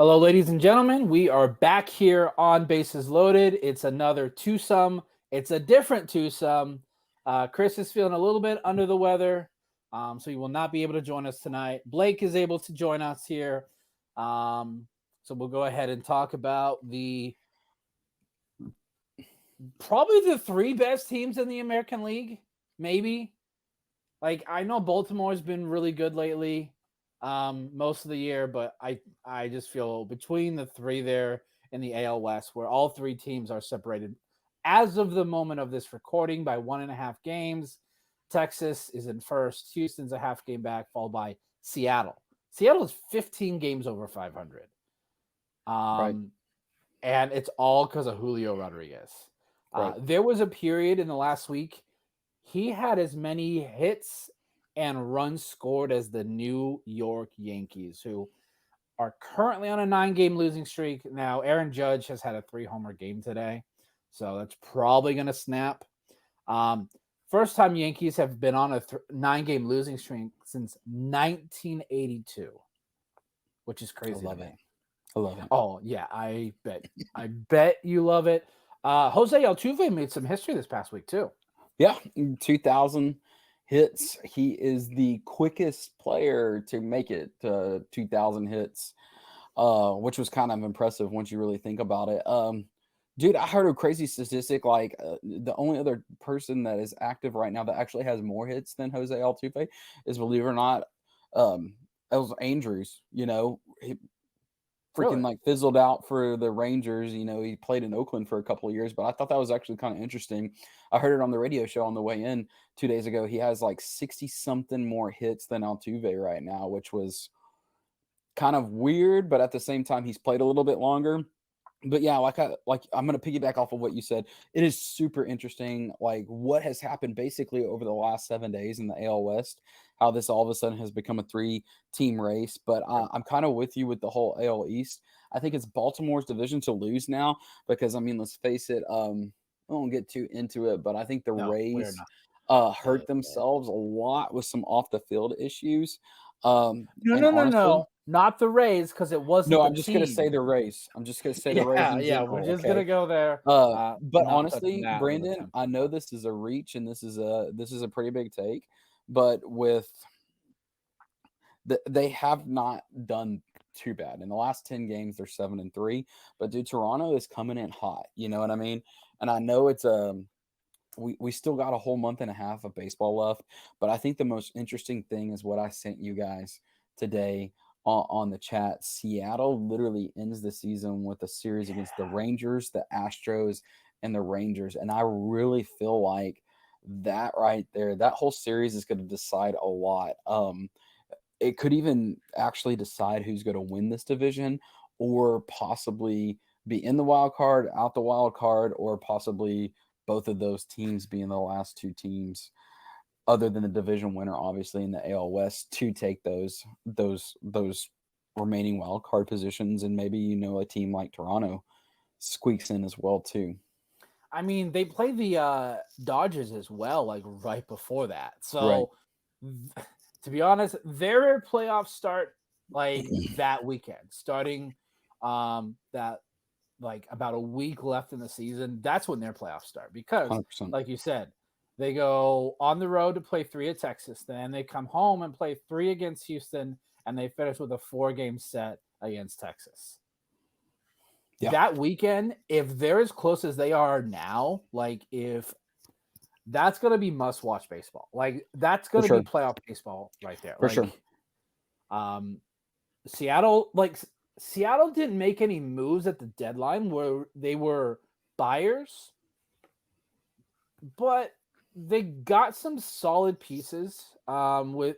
Hello, ladies and gentlemen. We are back here on Bases Loaded. It's another twosome. It's a different twosome. Chris is feeling a little bit under the weather, so he will not be able to join us tonight. Blake is able to join us here. So we'll go ahead and talk about probably the three best teams in the American League, maybe. Like, I know Baltimore's been really good lately. Most of the year, but I just feel between the three there in the AL West, where all three teams are separated as of the moment of this recording by 1.5 games. Texas is in first. Houston's a half game back, followed by Seattle. Seattle is 15 games over 500. Right. And it's all because of Julio Rodriguez. Right. There was a period in the last week he had as many hits and runs scored as the New York Yankees, who are currently on a 9-game losing streak. Now, Aaron Judge has had a 3-homer game today, so that's probably going to snap. First time Yankees have been on a 9-game losing streak since 1982, which is crazy. I love it. I love it. Oh, yeah, I bet you love it. Jose Altuve made some history this past week, too. Yeah, 2,000 hits. He is the quickest player to make it to 2,000 hits, which was kind of impressive once you really think about it. Dude, I heard a crazy statistic. Like the only other person that is active right now that actually has more hits than Jose Altuve is, believe it or not, Elvis Andrews. You know, he freaking like fizzled out for the Rangers. You know, he played in Oakland for a couple of years, but I thought that was actually kind of interesting. I heard it on the radio show on the way in 2 days ago. He has like 60 something more hits than Altuve right now, which was kind of weird, but at the same time, he's played a little bit longer. But yeah, I'm going to piggyback off of what you said. It is super interesting, like what has happened basically over the last 7 days in the AL West, how this all of a sudden has become a 3-team race. But I'm kind of with you with the whole AL East. I think it's Baltimore's division to lose now because, I mean, let's face it, I won't get too into it, but I think the Rays hurt themselves a lot with some off the field issues. No. Not the Rays, because it wasn't. No, I'm just going to say the Rays. I'm just going to say the Rays in general. We're just going to go there. But honestly, Brandon, I know this is a reach and this is a pretty big take, but they have not done too bad. In the last 10 games, they're 7-3. But dude, Toronto is coming in hot. You know what I mean? And I know it's we still got a whole month and a half of baseball left, but I think the most interesting thing is what I sent you guys today on the chat. Seattle literally ends the season with a series against the Rangers, the Astros, and the Rangers. And I really feel like that right there, that whole series is going to decide a lot. It could even actually decide who's going to win this division, or possibly be in the wild card, out the wild card, or possibly both of those teams being the last two teams other than the division winner, obviously, in the AL West, to take those remaining wild card positions. And maybe, you know, a team like Toronto squeaks in as well too. I mean, they play the Dodgers as well, like right before that. So to be honest, their playoffs start like that weekend, starting that like about a week left in the season. That's when their playoffs start because 100%. like you said, they go on the road to play 3 at Texas. Then they come home and play 3 against Houston, and they finish with a 4-game set against Texas. Yeah. That weekend, if they're as close as they are now, like if that's going to be must-watch baseball. Like that's going to be playoff baseball right there. For sure. Seattle didn't make any moves at the deadline where they were buyers, but they got some solid pieces. With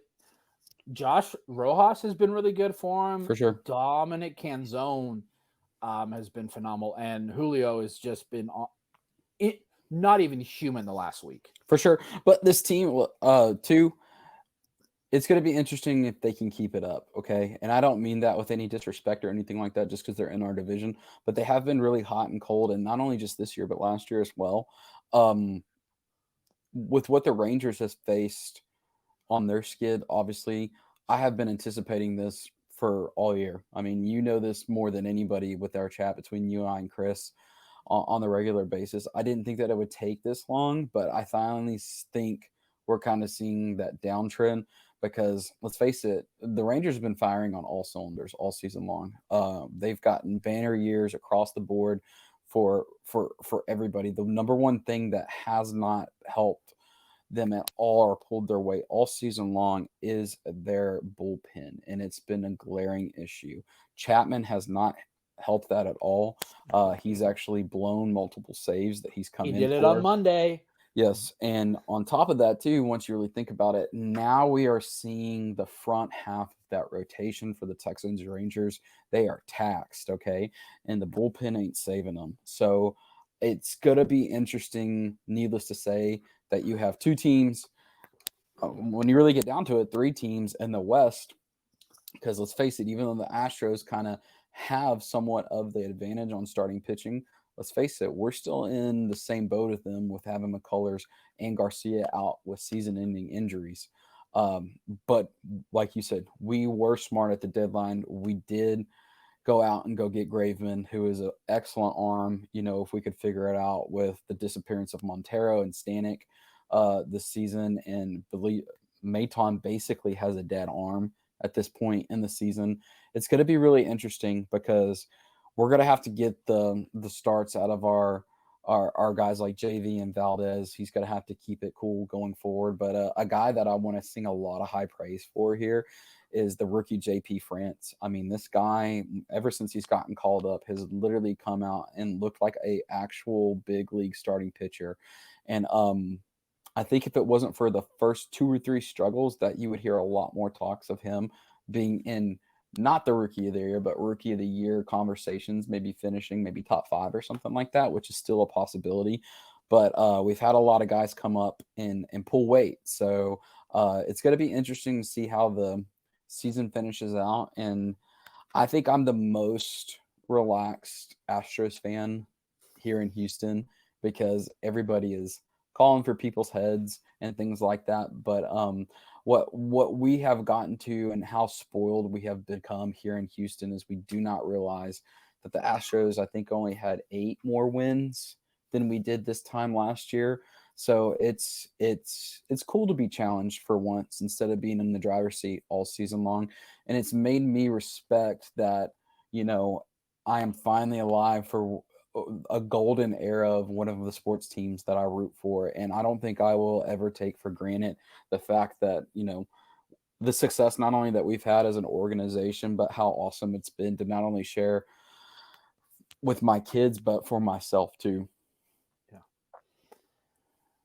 Josh Rojas has been really good for him. For sure. Dominic Canzone has been phenomenal, and Julio has just been not even human the last week. For sure. But this team, too, it's going to be interesting if they can keep it up, okay? And I don't mean that with any disrespect or anything like that, just because they're in our division. But they have been really hot and cold, and not only just this year, but last year as well. With what the Rangers has faced on their skid, obviously, I have been anticipating this for all year. I mean, you know this more than anybody with our chat between you and I and Chris on the regular basis. I didn't think that it would take this long, but I finally think we're kind of seeing that downtrend because let's face it, the Rangers have been firing on all cylinders all season long. They've gotten banner years across the board for everybody. The number one thing that has not helped them at all or pulled their weight all season long is their bullpen, and it's been a glaring issue. Chapman has not helped that at all. He's actually blown multiple saves that he's come He in did it on for. Monday. Yes, and on top of that too, once you really think about it, now we are seeing the front half of that rotation for the Texans and Rangers. They are taxed, okay? And the bullpen ain't saving them. So it's going to be interesting, needless to say, that you have two teams. When you really get down to it, three teams in the West, because let's face it, even though the Astros kind of have somewhat of the advantage on starting pitching, let's face it, we're still in the same boat as them with having McCullers and Garcia out with season-ending injuries. But like you said, we were smart at the deadline. We did go out and go get Graveman, who is an excellent arm. You know, if we could figure it out with the disappearance of Montero and Stanek this season, and believe Maton basically has a dead arm at this point in the season. It's going to be really interesting because we're going to have to get the starts out of our guys like JV and Valdez. He's going to have to keep it cool going forward. But a guy that I want to sing a lot of high praise for here is the rookie JP France. I mean, this guy, ever since he's gotten called up, has literally come out and looked like a actual big league starting pitcher. And I think if it wasn't for the first 2 or 3 struggles, that you would hear a lot more talks of him being in not the rookie of the year, but rookie of the year conversations, maybe finishing maybe top 5 or something like that, which is still a possibility. But we've had a lot of guys come up and pull weight. So it's going to be interesting to see how the season finishes out. And I think I'm the most relaxed Astros fan here in Houston because everybody is calling for people's heads and things like that. But what we have gotten to and how spoiled we have become here in Houston is we do not realize that the Astros, I think, only had 8 more wins than we did this time last year. So it's cool to be challenged for once instead of being in the driver's seat all season long. And it's made me respect that, you know, I am finally alive for a golden era of one of the sports teams that I root for. And I don't think I will ever take for granted the fact that, you know, the success not only that we've had as an organization, but how awesome it's been to not only share with my kids, but for myself too.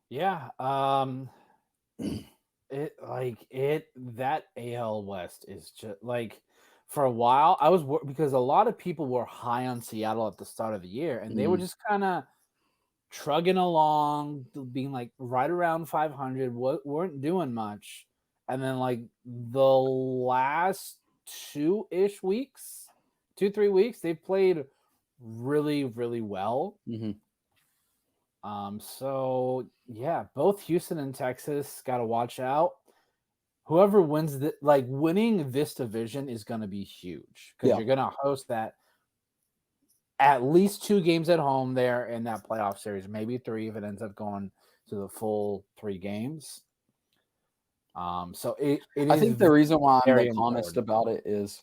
Yeah. That AL West is just like, for a while I was because a lot of people were high on Seattle at the start of the year, and they were just kind of trugging along, being like right around 500, weren't doing much. And then like the last 2-ish weeks, 2-3 weeks, they played really, really well. So yeah, both Houston and Texas got to watch out. Whoever wins winning this division is going to be huge because you're going to host that at least 2 games at home there in that playoff series, maybe 3 if it ends up going to the full 3 games. So I think the reason why I'm the calmest important about it is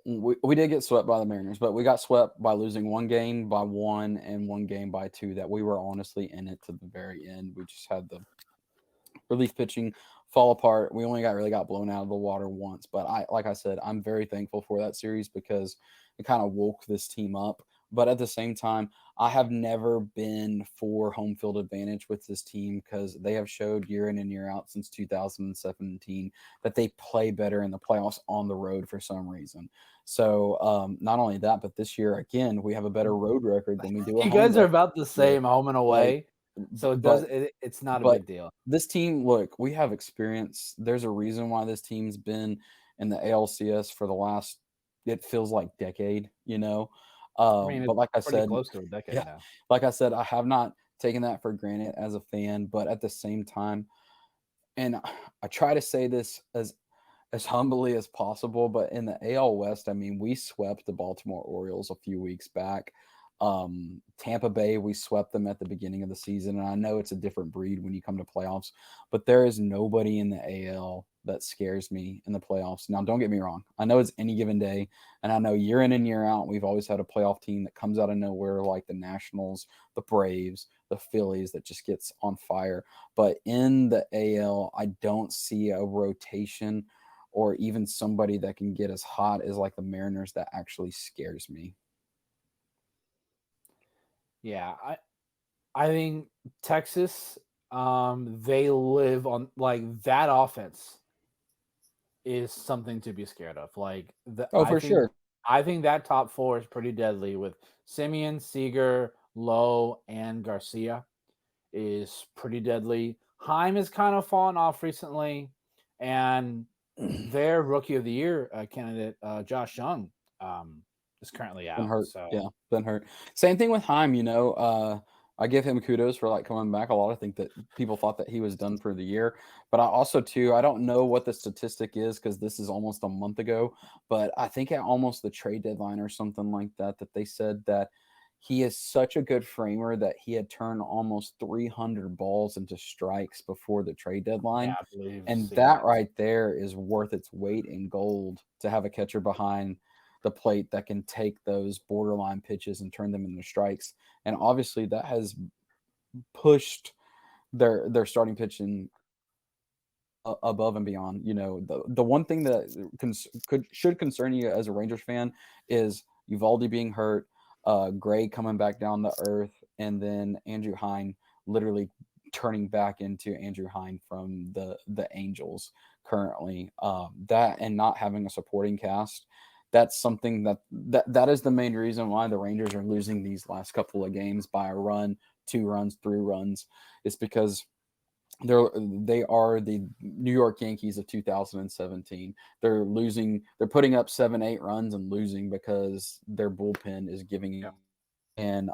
we did get swept by the Mariners, but we got swept by losing 1 game by 1 and 1 game by 2 that we were honestly in it to the very end. We just had the relief pitching fall apart. We only really got blown out of the water once, but like I said, I'm very thankful for that series because it kind of woke this team up. But at the same time, I have never been for home field advantage with this team because they have showed year in and year out since 2017 that they play better in the playoffs on the road for some reason. So not only that, but this year, again, we have a better road record than we do at You home. guys are about the same home and away. So it's not a big deal. This team, look, we have experience. There's a reason why this team's been in the ALCS for the last, it feels like decade, you know. But like I said, close to a decade now. Like I said, I have not taken that for granted as a fan, but at the same time, and I try to say this as as humbly as possible. But in the AL West, I mean, we swept the Baltimore Orioles a few weeks back. Tampa Bay, we swept them at the beginning of the season. And I know it's a different breed when you come to playoffs, but there is nobody in the AL that scares me in the playoffs. Now, don't get me wrong. I know it's any given day. And I know year in and year out, we've always had a playoff team that comes out of nowhere, like the Nationals, the Braves, the Phillies, that just gets on fire. But in the AL, I don't see a rotation or even somebody that can get as hot as like the Mariners that actually scares me. Yeah, I think Texas, they live on like that offense is something to be scared of. Like Oh, for sure. I think that top four is pretty deadly with Simeon, Seager, Lowe, and Garcia is pretty deadly. Heim has kind of fallen off recently, and their rookie of the year candidate, Josh Young, is currently Been out. hurt. So Yeah, been hurt. Same thing with Heim, you know. I give him kudos for like coming back a lot. I think that people thought that he was done for the year. But I also too, I don't know what the statistic is because this is almost a month ago. But I think at almost the trade deadline or something like that, that they said that he is such a good framer that he had turned almost 300 balls into strikes before the trade yeah, deadline. I believe And seeing that that. right there is worth its weight in gold to have a catcher behind the plate that can take those borderline pitches and turn them into strikes. And obviously that has pushed their starting pitching above and beyond. You know, the one thing that should concern you as a Rangers fan is Uvalde being hurt, Gray coming back down to earth, and then Andrew Hine literally turning back into Andrew Hine from the Angels currently. That and not having a supporting cast. That's something that is the main reason why the Rangers are losing these last couple of games by a run, 2 runs, 3 runs. It's because they are the New York Yankees of 2017. They're putting up 7, 8 runs and losing because their bullpen is giving Yeah. up. And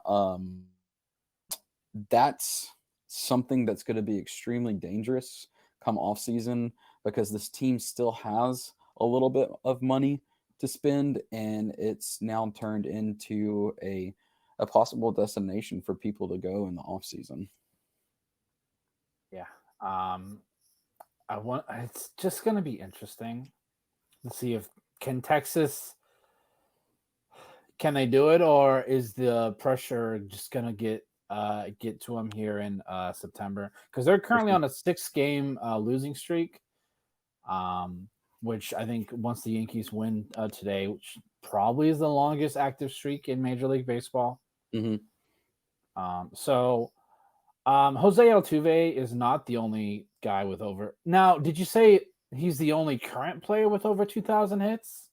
that's something that's going to be extremely dangerous come off season because this team still has a little bit of money to spend, and it's now turned into a possible destination for people to go in the off season. Yeah. I want. It's just going to be interesting to see if can Texas can they do it, or is the pressure just going to get to them here in September? Because they're For currently sure. on a 6 game losing streak. Which I think once the Yankees win today, which probably is the longest active streak in Major League Baseball. Hmm. So Jose Altuve is not the only guy with over. Now, did you say he's the only current player with over 2,000 hits?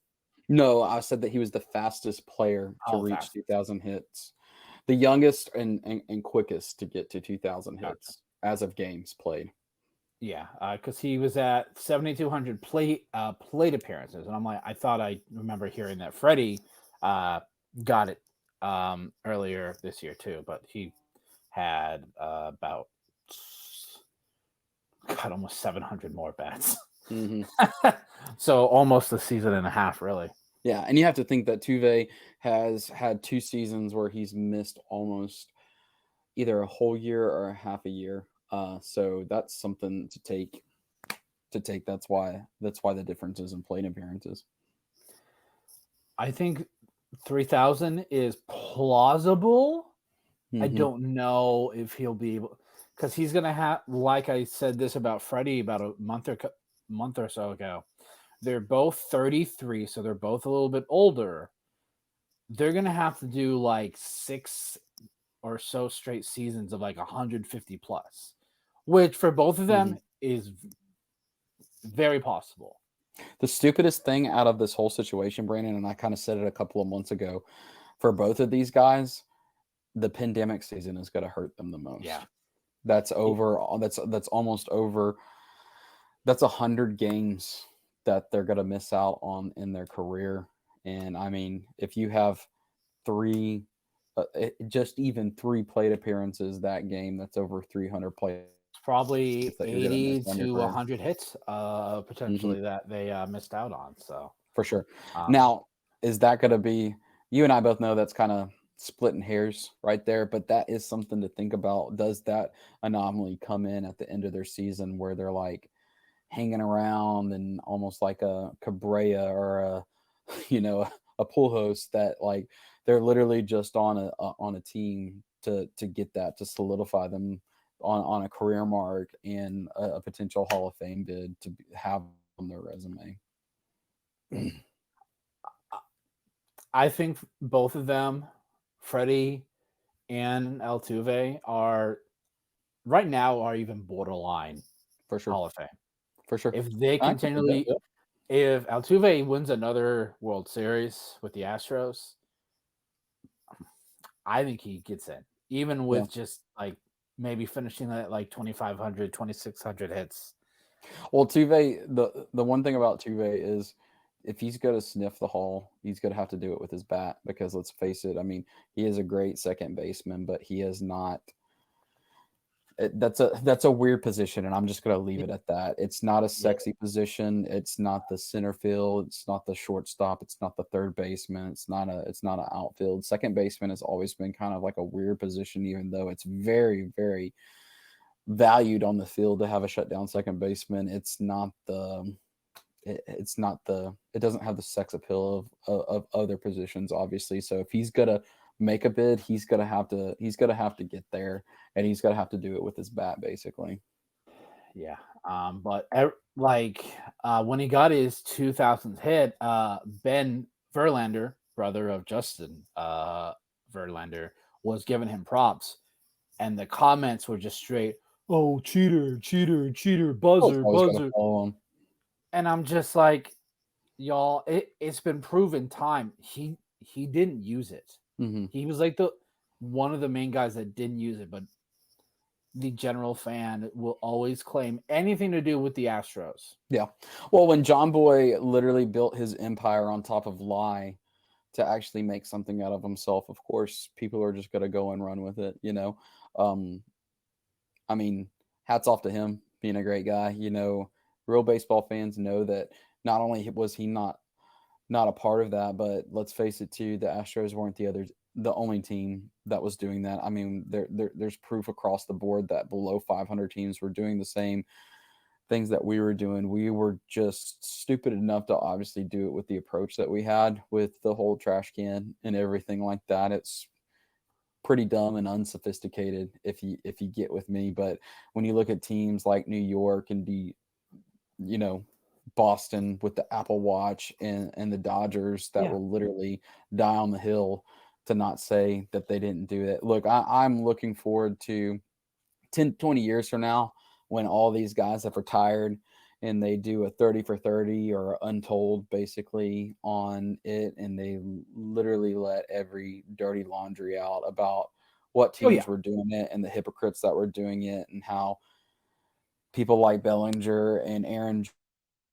No, I said that he was the fastest player to Oh, reach fast. 2,000 hits, the youngest and quickest to get to 2,000 Okay. hits as of games played. Yeah, because he was at 7,200 plate appearances, and I'm like, I thought I remember hearing that Freddie uh, got it earlier this year too, but he had about God almost 700 more bats. Hmm. So almost a season and a half, really. Yeah, and you have to think that Tuve has had 2 seasons where he's missed almost either a whole year or a half a year. So that's something to take. That's why the differences in plate appearances. I think 3,000 is plausible. I Hmm. don't know if he'll be able because he's gonna have, like I said this about Freddie about a month or so ago. They're both 33, so they're both a little bit older. They're gonna have to do like 6 or so straight seasons of like 150 plus, which for both of Hmm. them is very possible. The stupidest thing out of this whole situation, Brandon, and I kind of said it a couple of months ago, for both of these guys, the pandemic season is going to hurt them the Yeah. most. That's over. That's almost over. That's 100 games that they're going to miss out on in their career. And I mean, if you have just even 3 plate appearances that game, that's over 300 plate. probably If that you're gonna 80 miss on your to career. 100 hits Mhm. potentially that they missed out on. So, For sure. um, Now, is that gonna be you and I both know that's kinda splitting hairs right there, but that is something to think about. Does that anomaly come in at the end of their season where they're, like, hanging around and almost like a Cabrera or a, a pool host that, like, they're literally just on a team to get that, to solidify them on a career mark and a potential Hall of Fame bid to have on their resume. I think both of them, Freddie and Altuve, are right now are even borderline For sure. Hall of Fame. For sure. If they I can see that, continually, yep. if Altuve wins another World Series with the Astros, I think he gets in, even Yeah. with just like maybe finishing at like 2,500, 2,600 hits. Well, Tuve, the one thing about Tuve is if he's gonna sniff the hall, he's gonna have to do it with his bat because let's face it, I mean, he is a great second baseman, but he is not that's a weird position, and I'm just gonna leave Yeah, it at that. It's not a yeah, sexy position. It's not the center field. It's not the shortstop. It's not the third baseman. It's not an outfield. Second baseman has always been kind of like a weird position, even though it's very, very valued on the field to have a shutdown second baseman. It doesn't have the sex appeal of other positions, obviously. So if he's gonna make a bid, he's gonna have to get there, and he's gonna have to do it with his bat, basically. yeah. But like when he got his 2000s hit, Ben Verlander, brother of Justin Verlander, was giving him props, and the comments were just straight, "Oh, cheater, cheater, cheater, Oh, it's buzzer, always gonna buzzer," follow him. and I'm just like, y'all, it's been proven time. He didn't use it. Mhm. He was like the one of the main guys that didn't use it, but the general fan will always claim anything to do with the Astros. Yeah. Well, when John Boy literally built his empire on top of lie to actually make something out of himself, of course, people are just gonna go and run with it. Um, I mean, hats off to him being a great guy. Real baseball fans know that not only was he not a part of that, but let's face it too, the Astros weren't the only team that was doing that. I mean, there's proof across the board that below 500 teams were doing the same things that we were doing. We were just stupid enough to obviously do it with the approach that we had with the whole trash can and everything like that. It's pretty dumb and unsophisticated if you get with me. But when you look at teams like New York and you know Boston with the Apple Watch and the Dodgers that Yeah. will literally die on the hill to not say that they didn't do it. Look, I'm looking forward to 10, 20 years from now when all these guys have retired and they do a 30 for 30 or untold basically on it, and they literally let every dirty laundry out about what Oh yeah. teams were doing it and the hypocrites that were doing it, and how people like Bellinger and Aaron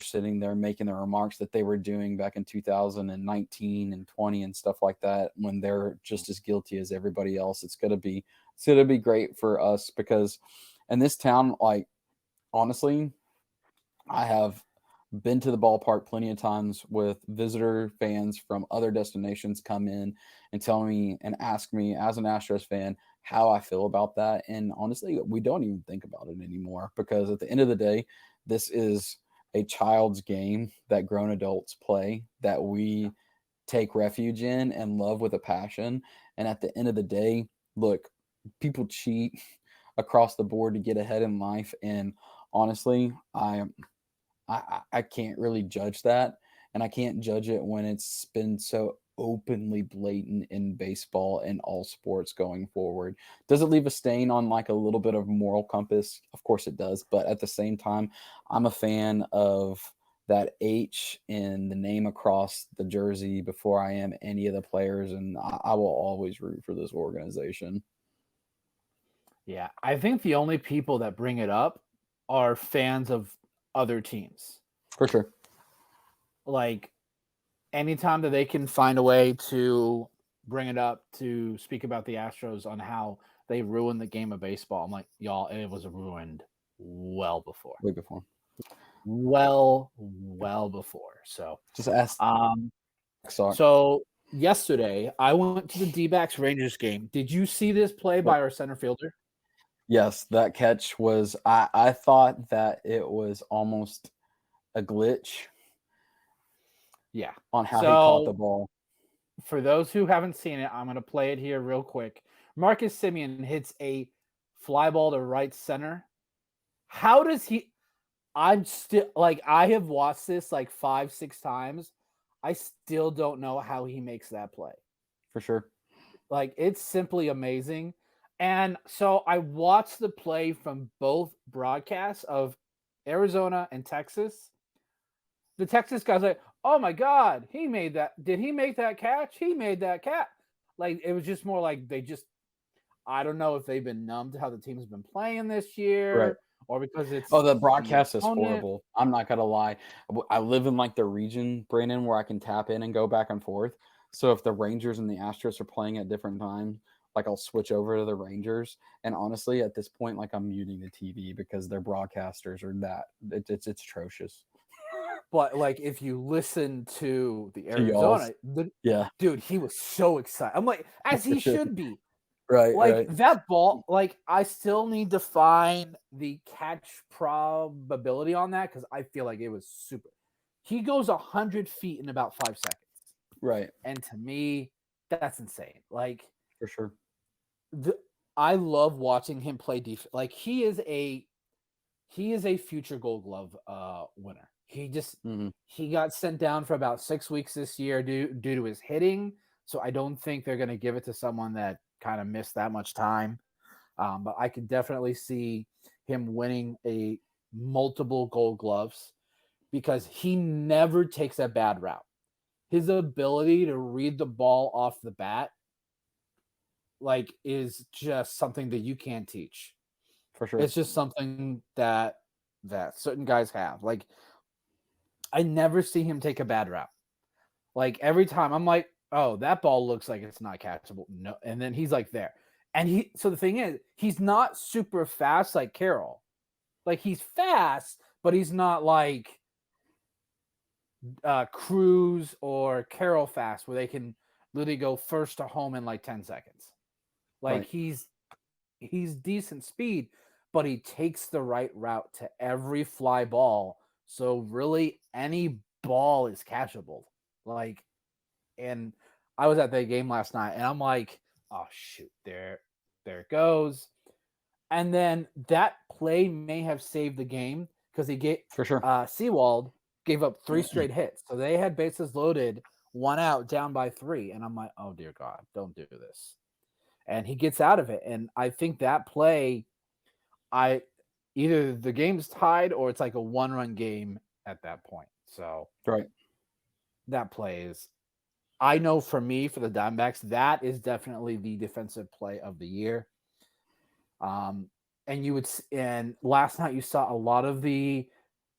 sitting there making the remarks that they were doing back in 2019 and 20 and stuff like that when they're just as guilty as everybody else. It's gonna be great for us because in this town, like, honestly, I have been to the ballpark plenty of times with visitor fans from other destinations come in and tell me and ask me as an Astros fan how I feel about that. And honestly, we don't even think about it anymore because at the end of the day, this is a child's game that grown adults play that we take refuge in and love with a passion. And at the end of the day, look, people cheat across the board to get ahead in life. And honestly, I can't really judge that, and I can't judge it when it's been so openly blatant in baseball and all sports going forward. Does it leave a stain on like a little bit of moral compass? Of course it does, but at the same time, I'm a fan of that H in the name across the jersey before I am any of the players, and I will always root for this organization. Yeah. I think the only people that bring it up are fans of other teams. For sure. Like anytime that they can find a way to bring it up to speak about the Astros on how they ruined the game of baseball, I'm like, y'all, it was ruined. well before. Way before. Well before. So, Just ask. um, Sorry. so yesterday I went to the D-backs Rangers game. Did you see this play by our center fielder? Yes, that catch was. I thought that it was almost a glitch Yeah. on how he caught the So ball. for those who haven't seen it, I'm going to play it here real quick. Marcus Semien hits a fly ball to right center. How does he? I'm still like, I have watched this like 5-6 times. I still don't know how he makes that play. For sure. Like, it's simply amazing. And so I watched the play from both broadcasts of Arizona and Texas. The Texas guy's like, oh my God, he made that. Did he make that catch? He made that catch. Like, it was just more like I don't know if they've been numb to how the team's been playing this year, Right. or because it's the broadcast is opponent. horrible. I'm not gonna lie. I live in like the region, Brandon, where I can tap in and go back and forth. So if the Rangers and the Astros are playing at different times, like I'll switch over to the Rangers. And honestly, at this point, like I'm muting the TV because their broadcasters are it's atrocious. But like, if you listen to the y'all's. Arizona, Yeah. dude, he was so excited. I'm like, as he should be. Right. Like, right. that ball, like, I still need to find the catch probability on that because I feel like it was super. He goes 100 feet in about 5 seconds. Right. And to me, that's insane. Like, For sure. I love watching him play defense. Like, he is a future Gold Glove winner. He got sent down for about 6 weeks this year due to his hitting. So I don't think they're going to give it to someone that kind of missed that much time. But I can definitely see him winning a multiple Gold Gloves because he never takes a bad route. His ability to read the ball off the bat, like, is just something that you can't teach. For sure. It's just something that certain guys have. Like, I never see him take a bad route. Like, every time I'm like, oh, that ball looks like it's not catchable. No, and then he's like there. And so the thing is, he's not super fast like Carroll. Like, he's fast, but he's not like Cruz or Carroll fast where they can literally go first to home in like 10 seconds. Like, Right. he's decent speed, but he takes the right route to every fly ball. So really any ball is catchable. Like, and I was at that game last night and I'm like, oh shoot, there it goes. And then that play may have saved the game because For sure. Seawald gave up 3 straight hits. So they had bases loaded, 1 out, down by 3. And I'm like, oh dear God, don't do this. And he gets out of it. And I think that play, either the game's tied or it's like a 1-run game at that point. So Right. that play is, I know for me, for the Diamondbacks, that is definitely the defensive play of the year. And last night you saw a lot of the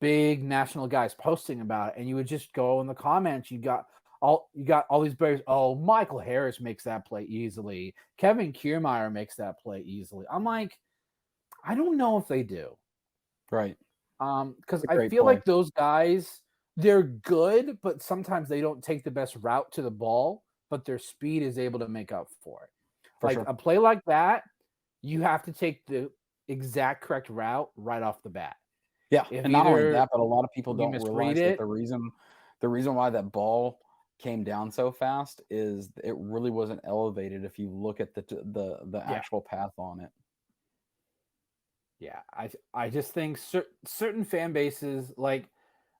big national guys posting about it, and you would just go in the comments. You got all these bears. Oh, Michael Harris makes that play easily. Kevin Kiermaier makes that play easily. I'm like, I don't know if they do. Right. Because I feel play. like those guys, they're good, but sometimes they don't take the best route to the ball, but their speed is able to make up for it. For sure. A play like that, you have to take the exact correct route right off the bat. Yeah, and not only that, but a lot of people don't realize that the reason why that ball came down so fast is it really wasn't elevated if you look at the actual path on it. Yeah, I just think certain fan bases, like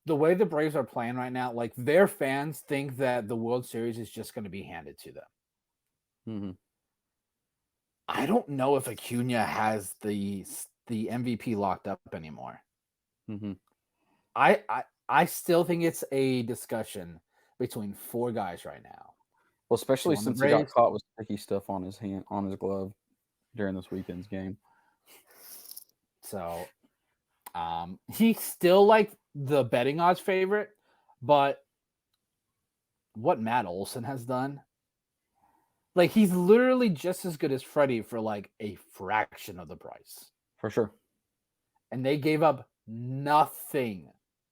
the way the Braves are playing right now, like their fans think that the World Series is just going to be handed to them. Mm-hmm. I don't know if Acuna has the MVP locked up anymore. Mm-hmm. I still think it's a discussion between 4 guys right now. Well, especially since he got caught with sticky stuff on his glove during this weekend's game. So, he's still like the betting odds favorite, but what Matt Olson has done, like, he's literally just as good as Freddie for like a fraction of the price. For sure. and they gave up nothing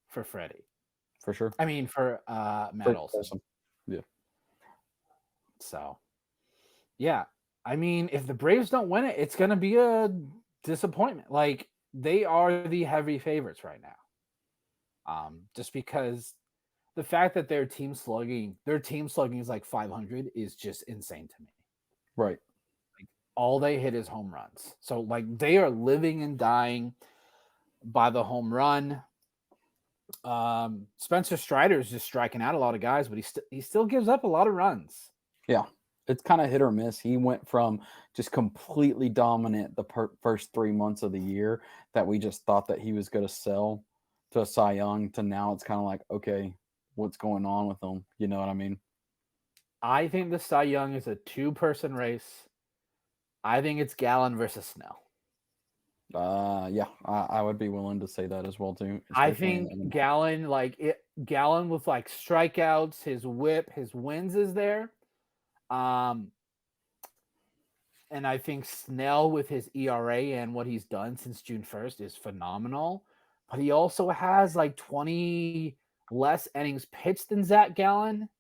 for Freddie. For sure. I mean, for Matt For Olson. Olsen. Yeah. So, yeah. I mean, if the Braves don't win it, it's going to be a disappointment. Like, they are the heavy favorites right now. Just because the fact that their team slugging is like 500 is just insane to me. Right. Like, all they hit is home runs. So, like, they are living and dying by the home run. Spencer Strider is just striking out a lot of guys, but he still gives up a lot of runs. Yeah. It's kind of hit or miss. He went from just completely dominant the first 3 months of the year that we just thought that he was going to sell to Cy Young to now it's kind of like, okay, what's going on with him? You know what I mean? I think the Cy Young is a 2-person race. I think it's Gallen versus Snell. Yeah, I would be willing to say that as well too. I think Gallen, Gallen with like strikeouts, his whip, his wins is there. And I think Snell with his ERA and what he's done since June 1st is phenomenal. But he also has like 20 less innings pitched than Zach Gallen.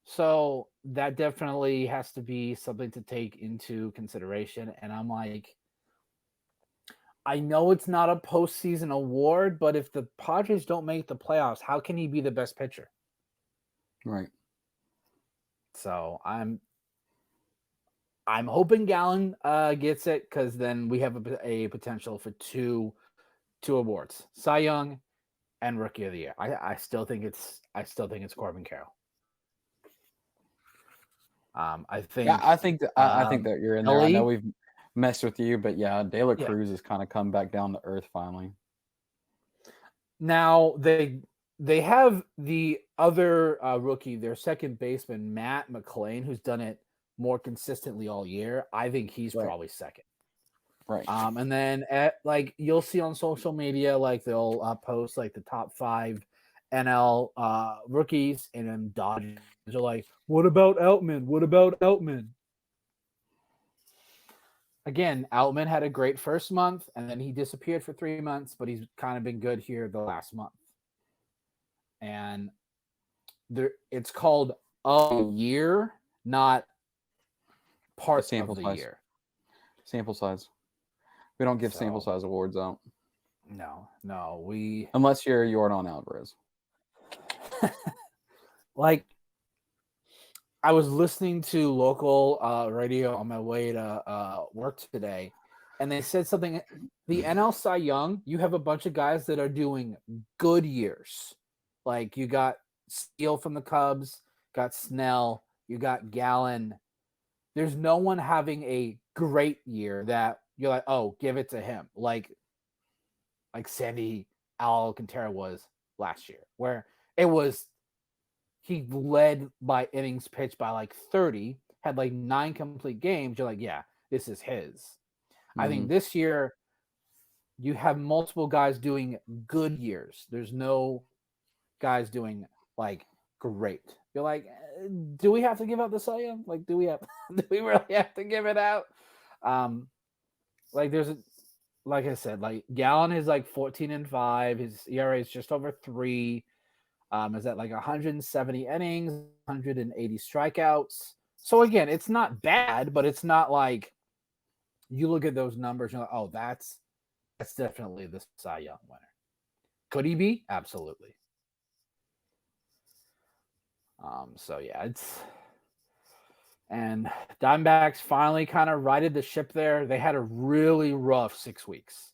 So that definitely has to be something to take into consideration. And I'm like, I know it's not a postseason award, but if the Padres don't make the playoffs, how can he be the best pitcher? Right. So I'm hoping Gallen gets it because then we have a potential for two awards: Cy Young and Rookie of the Year. I still think it's Corbin Carroll. I think I think that you're in there. I know we've messed with you, but yeah, De La Cruz has kind of come back down to earth finally. Now they have the other rookie, their second baseman, Matt McLain, who's done it more consistently all year. I think he's probably second. Right. And then you'll see on social media, like they'll post like the top 5 NL rookies, and then Dodgers are like, what about Outman? What about Outman? Again, Outman had a great first month, and then he disappeared for 3 months, but he's kind of been good here the last month. And it's called a year, not part of the year. Sample size. We don't give sample size awards out. No, unless you're Yordan Alvarez. Like, I was listening to local radio on my way to work today, and they said something. The NL Cy Young, you have a bunch of guys that are doing good years. Like, you got Steele from the Cubs, got Snell, you got Gallen. There's no one having a great year that you're like, oh, give it to him. Like Sandy Alcantara was last year, where it was he led by innings pitched by like 30, had like 9 complete games. You're like, yeah, this is his. Mm-hmm. I think this year you have multiple guys doing good years. There's no guys doing like great. You're like, do we have to give out the Cy Young? Like, do we really have to give it out? Like I said, like Gallen is like 14-5. His ERA is just over 3. Is at like 170 innings, 180 strikeouts. So again, it's not bad, but it's not like you look at those numbers, you're like, oh, that's definitely the Cy Young winner. Could he be? Absolutely. So yeah, and Diamondbacks finally kind of righted the ship there. They had a really rough 6 weeks.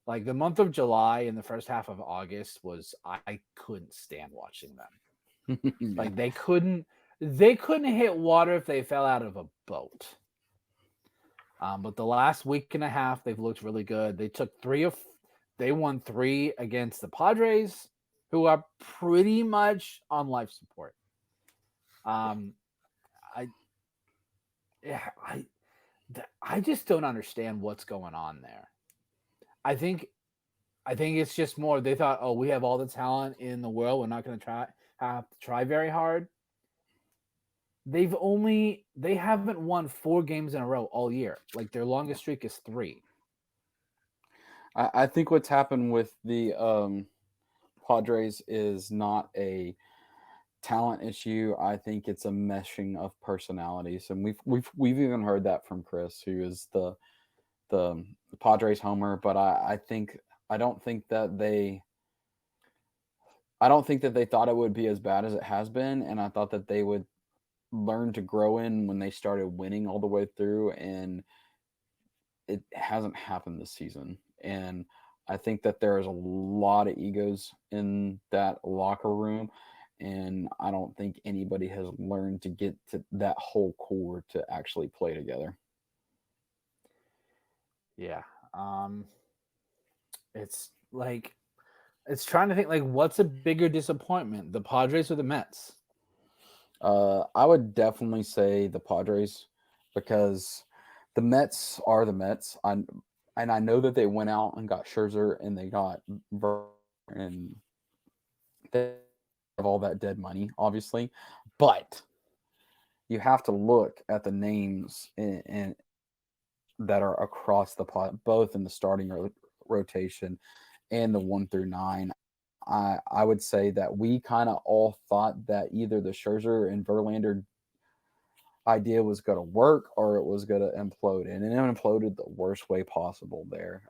Like the month of July and the first half of August I couldn't stand watching them. Like they couldn't hit water if they fell out of a boat. But the last week and a half, they've looked really good. They won 3 against the Padres, who are pretty much on life support. I just don't understand what's going on there. I think it's just more they thought, oh, we have all the talent in the world. We're not going to have to try very hard. They haven't won 4 games in a row all year. Like their longest streak is 3. I think what's happened with the Padres is not a talent issue. I think it's a meshing of personalities, and we've even heard that from Chris, who is the Padres homer. But I don't think that they I don't think that they thought it would be as bad as it has been, and I thought that they would learn to grow in when they started winning all the way through, and it hasn't happened this season. And I think that there is a lot of egos in that locker room, and I don't think anybody has learned to get to that whole core to actually play together. Yeah. It's like it's trying to think like what's a bigger disappointment, the Padres or the Mets? I would definitely say the Padres because the Mets are the Mets. And I know that they went out and got Scherzer and they got and they have all that dead money, obviously, but you have to look at the names and that are across the pot, both in the starting rotation and the 1 through 9. I would say that we kind of all thought that either the Scherzer and Verlander idea was going to work or it was going to implode, and it imploded the worst way possible. There,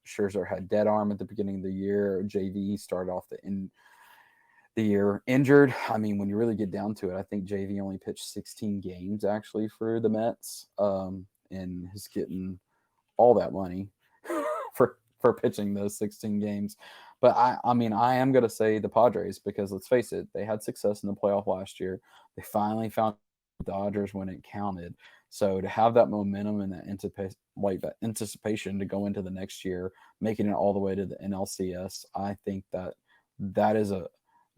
Scherzer had dead arm at the beginning of the year. JV started off the year injured. I mean, when you really get down to it, I think JV only pitched 16 games actually for the Mets, and is getting all that money for pitching those 16 games. But I mean, I am going to say the Padres because let's face it, they had success in the playoff last year. They finally found the Dodgers when it counted. So to have that momentum and that anticipation to go into the next year, making it all the way to the NLCS, I think that is a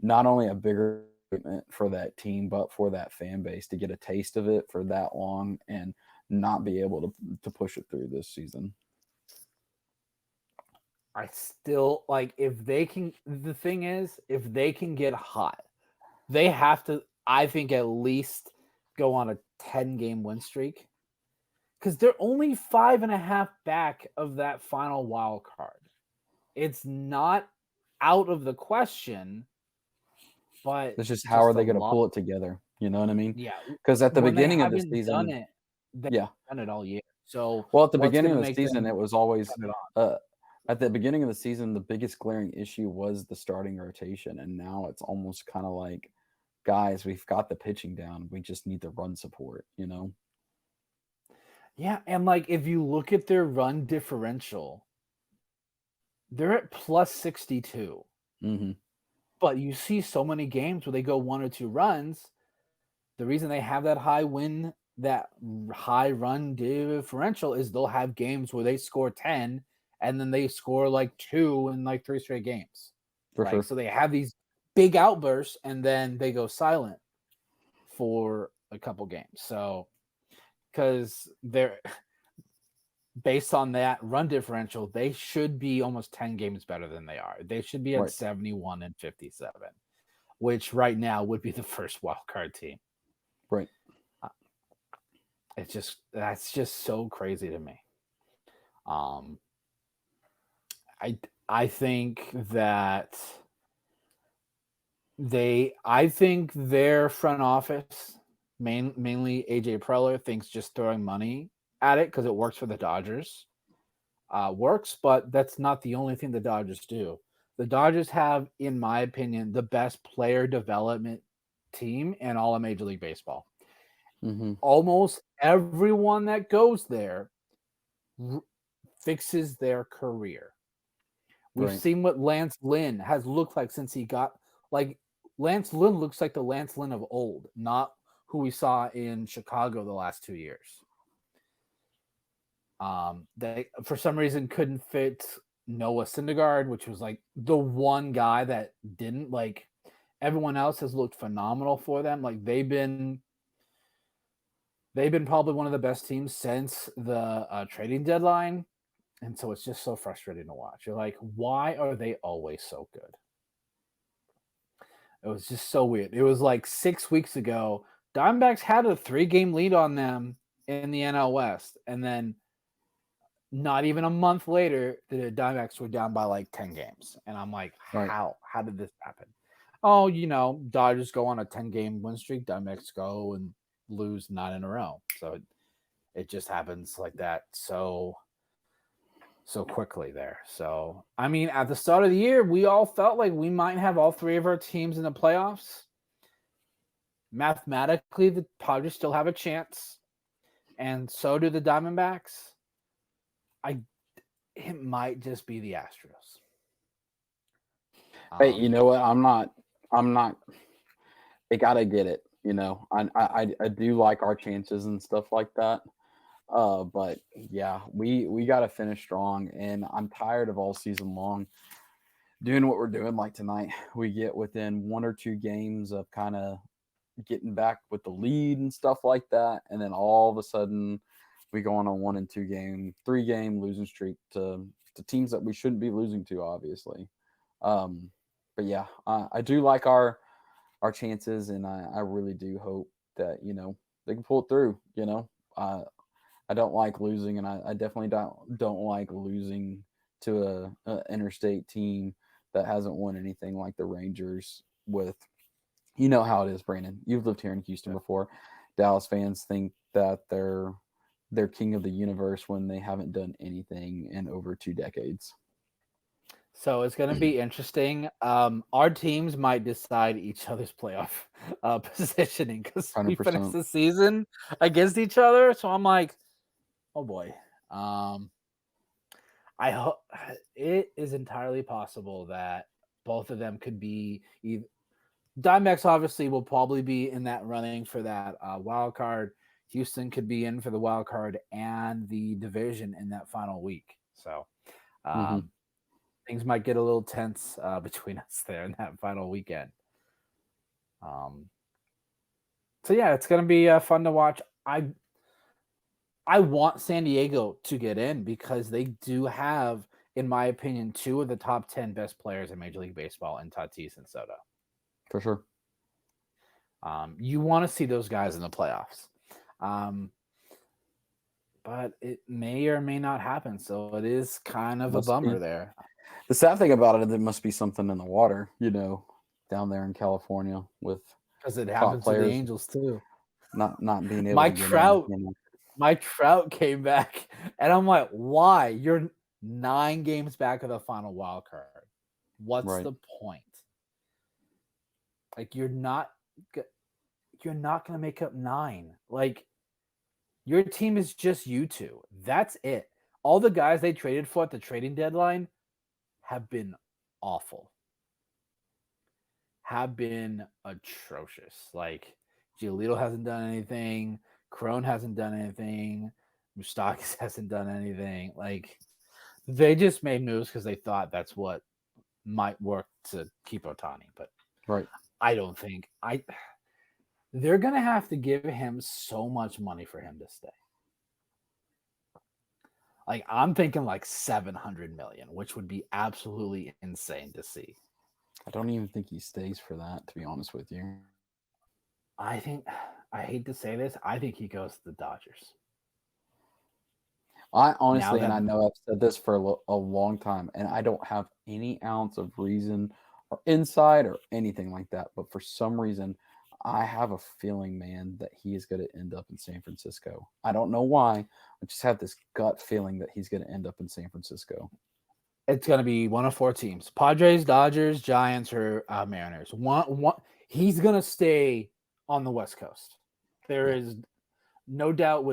not only a bigger commitment for that team, but for that fan base to get a taste of it for that long and not be able to push it through this season. I still like if they can. The thing is, if they can get hot, they have to. I think at least go on a 10-game win streak because they're only 5.5 back of that final wild card. It's not out of the question, but It's just how are just a they going to lot. pull it together? You know what I mean? Yeah, Because at the when they beginning of the haven't done season, it, they've yeah. done it all year. So Well, at the what's beginning going to of the make season, them it was always turn it on? uh, at the beginning of the season, the biggest glaring issue was the starting rotation, and now it's almost kind of like, guys, we've got the pitching down. We just need the run support. You know? Yeah, and like if you look at their run differential, they're at plus 62. Mm-hmm. But you see so many games where they go 1 or 2 runs. The reason they have that high run differential is they'll have games where they score 10 and then they score like 2 in like 3 straight games. For Like, sure. so they have these big outbursts and then they go silent for a couple games. So, because they're based on that run differential, they should be almost 10 games better than they are. They should be at Right. 71 and 57, which right now would be the first wild card team. Right. That's just so crazy to me. Um, I think that I think their front office, mainly AJ Preller, thinks just throwing money at it because it works for the Dodgers. Works, but that's not the only thing the Dodgers do. The Dodgers have, in my opinion, the best player development team in all of Major League Baseball. Mm-hmm. Almost everyone that goes there fixes their career. We've Right. seen what Lance Lynn has looked like since he got like Lance Lynn looks like the Lance Lynn of old, not who we saw in Chicago the last 2 years. They for some reason couldn't fit Noah Syndergaard, which was like the one guy that didn't. Like everyone else has looked phenomenal for them. Like they've been probably one of the best teams since the trading deadline, and so it's just so frustrating to watch. You're like, why are they always so good? It was just so weird. It was like 6 weeks ago, Diamondbacks had a 3-game lead on them in the NL West, and then not even a month later, the Diamondbacks were down by like 10 games. And I'm like, Right. how? How did this happen? Oh, Dodgers go on a 10-game win streak. Diamondbacks go and lose 9 in a row. So it just happens like that so quickly there. So, I mean, at the start of the year, we all felt like we might have all 3 of our teams in the playoffs. Mathematically, the Padres still have a chance, and so do the Diamondbacks. It might just be the Astros. Hey, you know what? I'm not. They gotta get it. I do like our chances and stuff like that. But yeah, we gotta finish strong, and I'm tired of all season long doing what we're doing. Like tonight, we get within 1 or 2 games of kind of getting back with the lead and stuff like that, and then all of a sudden we go on a 1 and 2 game, 3-game losing streak to teams that we shouldn't be losing to, obviously. But yeah, I do like our chances, and I really do hope that they can pull it through. I don't like losing, and I definitely don't like losing to a interstate team that hasn't won anything like the Rangers with. You know how it is, Brandon. You've lived here in Houston before. Dallas fans think that they're king of the universe when they haven't done anything in over 2 decades. So it's going to be interesting. Our teams might decide each other's playoff positioning because we finished 100%. the season against each other. So I'm like, oh boy. I hope it is entirely possible that both of them could be either. Dimex obviously will probably be in that running for that wild card. Houston could be in for the wild card and the division in that final week. So things might get a little tense between us there in that final weekend. So yeah, it's going to be fun to watch. I want San Diego to get in because they do have, in my opinion, 2 of the top 10 best players in Major League Baseball in Tatis and Soto. For sure. You want to see those guys in the playoffs. But it may or may not happen. So it is kind of a bummer there. The sad thing about it, there must be something in the water, down there in California with because it happens to the Angels too. Not being able to Mike Trout came back, and I'm like, why? You're 9 games back of the final wild card. What's the point? Like you're not going to make up 9. Like your team is just you 2. That's it. All the guys they traded for at the trading deadline have been awful. Have been atrocious. Like Giolito hasn't done anything. Crone hasn't done anything. Moustakas hasn't done anything. Like they just made moves because they thought that's what might work to keep Ohtani. But I don't think they're gonna have to give him so much money for him to stay. Like I'm thinking like $700 million, which would be absolutely insane to see. I don't even think he stays for that, to be honest with you. I hate to say this, I think he goes to the Dodgers. I honestly, and I know I've said this for a long time, and I don't have any ounce of reason or insight or anything like that, but for some reason, I have a feeling, man, that he is going to end up in San Francisco. I don't know why. I just have this gut feeling that he's going to end up in San Francisco. It's going to be one of 4 teams: Padres, Dodgers, Giants, or Mariners. One. He's going to stay on the West Coast. There's no doubt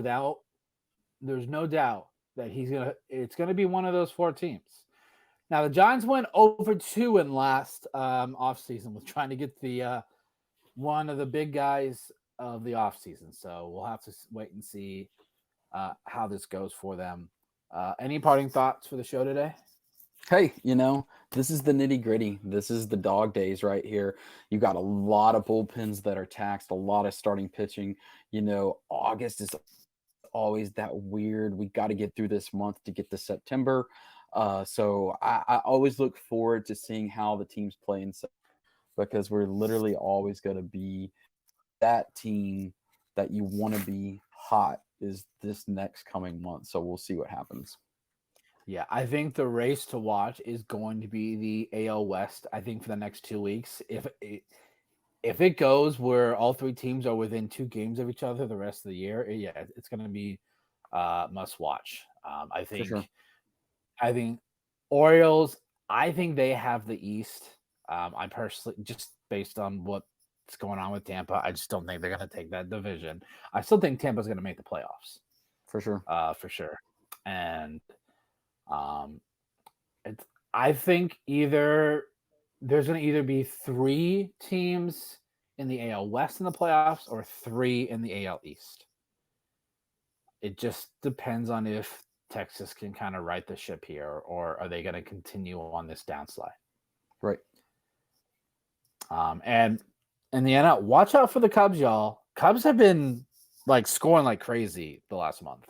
that it's going to be one of those 4 teams. Now, the Giants went over 2 in last offseason with trying to get the one of the big guys of the offseason. So we'll have to wait and see how this goes for them. Any parting thoughts for the show today? Hey, this is the nitty gritty. This is the dog days right here. You got a lot of bullpens that are taxed, a lot of starting pitching. August is always that weird. We got to get through this month to get to September. So I always look forward to seeing how the teams play in September, because we're literally always going to be that team that you want to be hot is this next coming month. So we'll see what happens. Yeah, I think the race to watch is going to be the AL West. I think for the next 2 weeks, if it goes where all three teams are within 2 games of each other the rest of the year, yeah, it's going to be must watch. I For sure. think Orioles. I think they have the East. I personally, just based on what's going on with Tampa, I just don't think they're going to take that division. I still think Tampa's going to make the playoffs For sure. for sure, and um, it's. I think there's going to either be 3 teams in the AL West in the playoffs or 3 in the AL East. It just depends on if Texas can kind of right the ship here, or are they going to continue on this downslide? Right. And in the NL, watch out for the Cubs, y'all. Cubs have been like scoring like crazy the last month.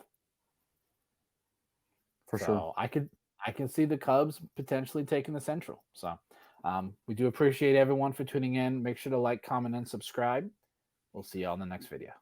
For sure. I can see the Cubs potentially taking the Central. So we do appreciate everyone for tuning in. Make sure to like, comment, and subscribe. We'll see y'all in the next video.